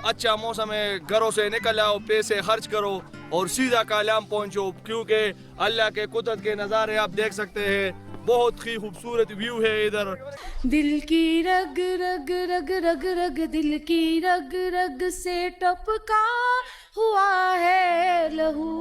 अच्छा मौसम है, घरों से निकल आओ, पैसे खर्च करो और सीधा कालाम पहुंचो, क्योंकि अल्लाह के कुदरत के नज़ारे आप देख सकते हैं। बहुत ही खूबसूरत व्यू है इधर। दिल की रग रग रग रग रग दिल की रग रग से टपका हुआ है लहू।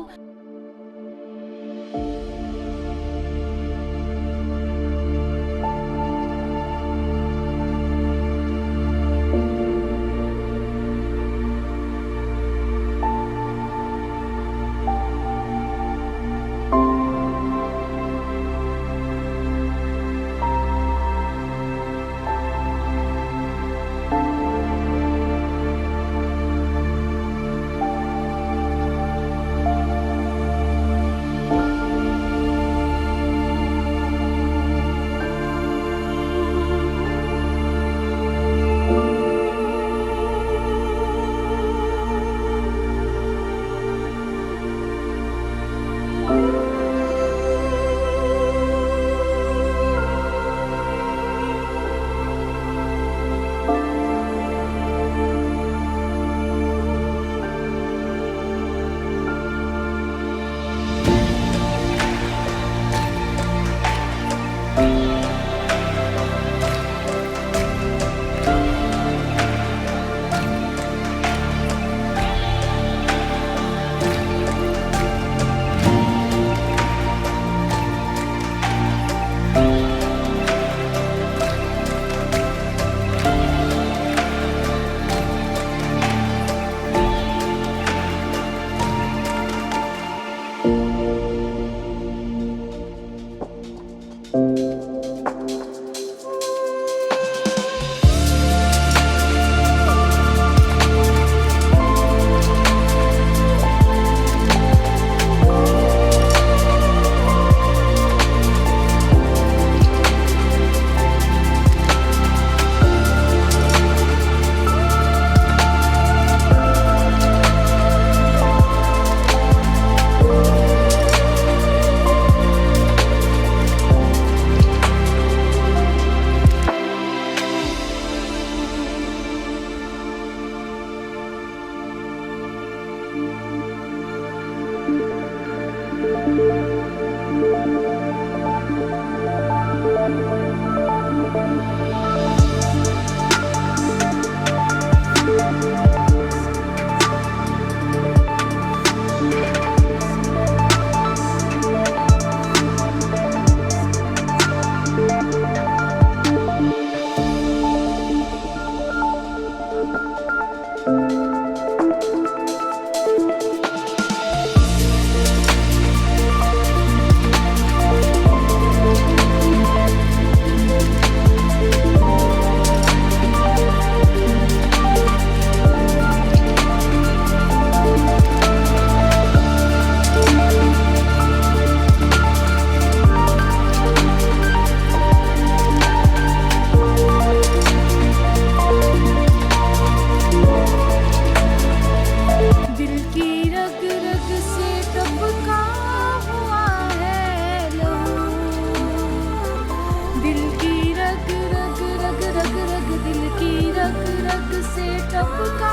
टपका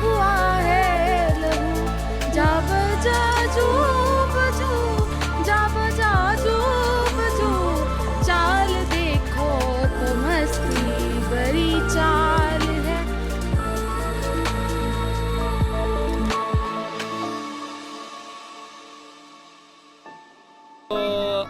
हुआ है लहू। जा बजा जू बजू, जा बजा जू बजू, चाल देखो तो मस्ती बड़ी चाल है।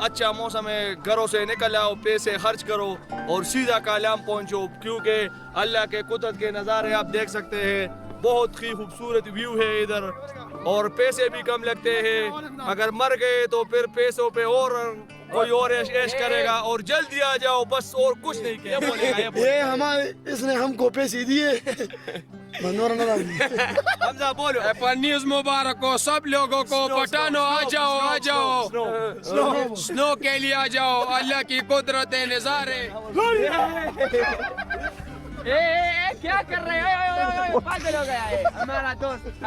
अच्छा मौसम है, घरों से निकल आओ, पैसे खर्च करो और सीधा कालाम पहुंचो, क्योंकि अल्लाह के कुदरत के नज़ारे आप देख सकते हैं। बहुत ही खूबसूरत व्यू है इधर और पैसे भी कम लगते हैं। अगर मर गए तो फिर पैसों पे और कोई और ऐश करेगा। और जल्दी आ जाओ, बस और कुछ नहीं किया। ये हमारे इसने हमको पैसे दिए। हमजा बोलो। न्यूज़ मुबारक हो सब लोगों को। पठानो आ जाओ, आ जाओ, स्नो के लिए आ जाओ। अल्लाह की कुदरत नज़ारे। क्या कर रहे हो? पागल हो गया है हमारा दोस्त।